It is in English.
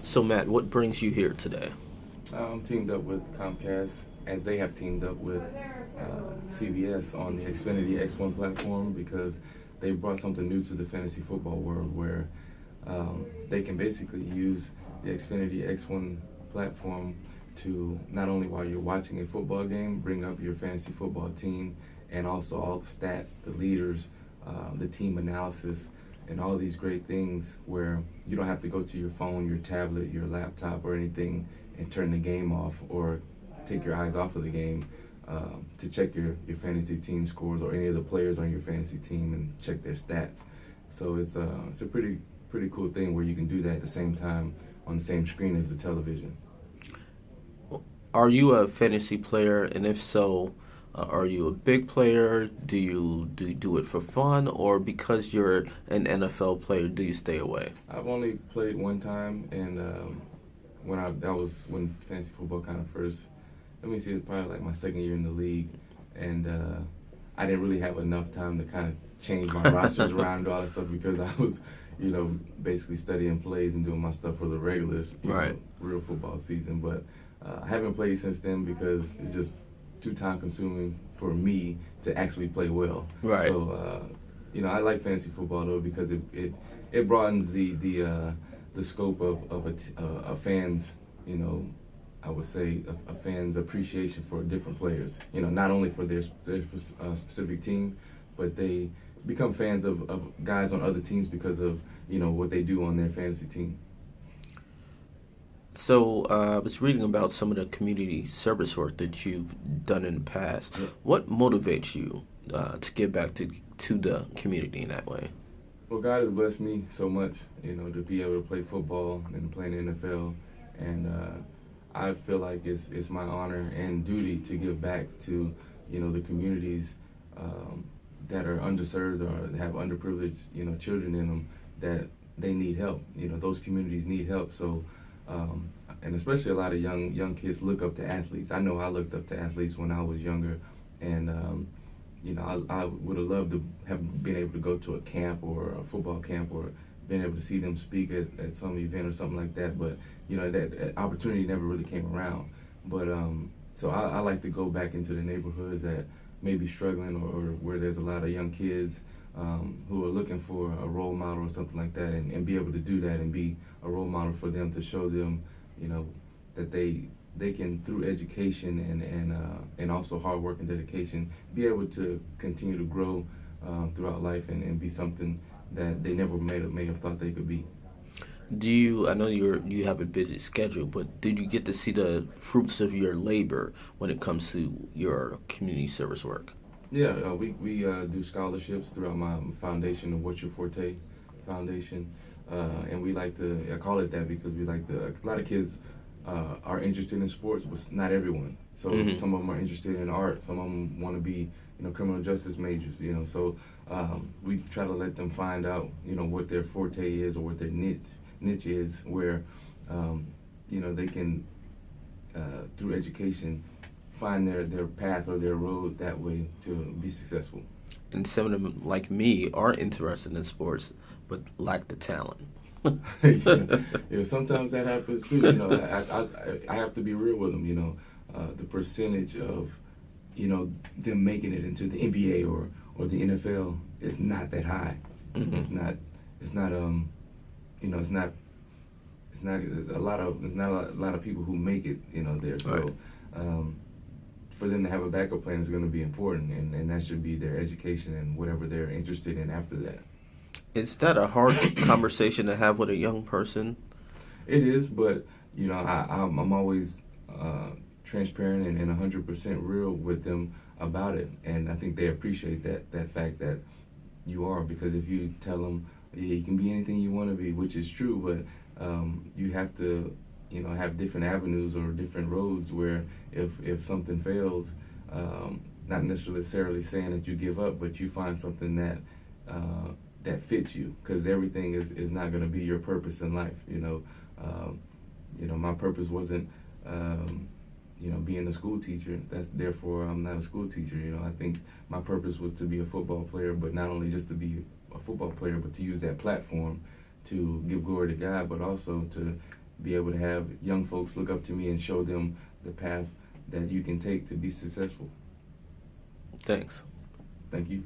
So, Matt, what brings you here today? I'm teamed up with Comcast as they have teamed up with CBS on the Xfinity X1 platform because they brought something new to the fantasy football world where they can basically use the Xfinity X1 platform to not only while you're watching a football game, bring up your fantasy football team and also all the stats, the leaders, the team analysis, and all these great things where you don't have to go to your phone, your tablet, your laptop, or anything and turn the game off or take your eyes off of the game to check your fantasy team scores or any of the players on your fantasy team and check their stats. So it's a pretty cool thing where you can do that at the same time on the same screen as the television. Are you a fantasy player, and if so, are you a big player? Do you do it for fun, or because you're an NFL player, do you stay away? I've only played one time, and that was when fantasy football kind of first. Let me see, it's probably like my second year in the league, and I didn't really have enough time to kind of change my rosters around and all that stuff because I was, basically studying plays and doing my stuff for the regulars, real football season. But I haven't played since then because it's just too time consuming for me to actually play well. Right. So, I like fantasy football though because it broadens the scope of a fan's, I would say a fan's appreciation for different players. Not only for their specific team, but they become fans of guys on other teams because of what they do on their fantasy team. So, I was reading about some of the community service work that you've done in the past. Yeah. What motivates you to give back to the community in that way? Well, God has blessed me so much, to be able to play football and play in the NFL, and I feel like it's my honor and duty to give back to, the communities that are underserved or have underprivileged, children in them that they need help. Those communities need help. So, and especially a lot of young kids look up to athletes. I know I looked up to athletes when I was younger, and I would have loved to have been able to go to a camp or a football camp or been able to see them speak at some event or something like that. But that opportunity never really came around. But so I like to go back into the neighborhoods that may be struggling or where there's a lot of young kids who are looking for a role model or something like that, and be able to do that and be a role model for them to show them, that they can, through education and also hard work and dedication, be able to continue to grow throughout life and be something that they never may have thought they could be. I know you have a busy schedule, but did you get to see the fruits of your labor when it comes to your community service work? Yeah, we do scholarships throughout my foundation, the What's Your Forte Foundation, and we like to, I call it that because a lot of kids are interested in sports, but not everyone. So some of them are interested in art, some of them want to be, criminal justice majors, so we try to let them find out, what their forte is or what their niche is, where, they can, through education, find their path or their road that way to be successful. And some of them, like me, are interested in sports but lack the talent. Yeah, sometimes that happens too. I have to be real with them. The percentage of them making it into the NBA or the NFL is not that high. Mm-hmm. It's not. It's not. It's not. It's not. There's not a lot of people who make it. There. So. Right. For them to have a backup plan is going to be important, and that should be their education and whatever they're interested in after that. Is that a hard conversation to have with a young person? It is, but I'm always transparent and 100% real with them about it, and I think they appreciate that fact that you are, because if you tell them, yeah, you can be anything you want to be, which is true, but you have to have different avenues or different roads where if something fails, not necessarily saying that you give up, but you find something that fits you, because everything is not going to be your purpose in life. My purpose wasn't being a school teacher. Therefore I'm not a school teacher. I think my purpose was to be a football player, but not only just to be a, a, f- a football player, but to use that platform to give glory to God, but also to be able to have young folks look up to me and show them the path that you can take to be successful. Thanks. Thank you.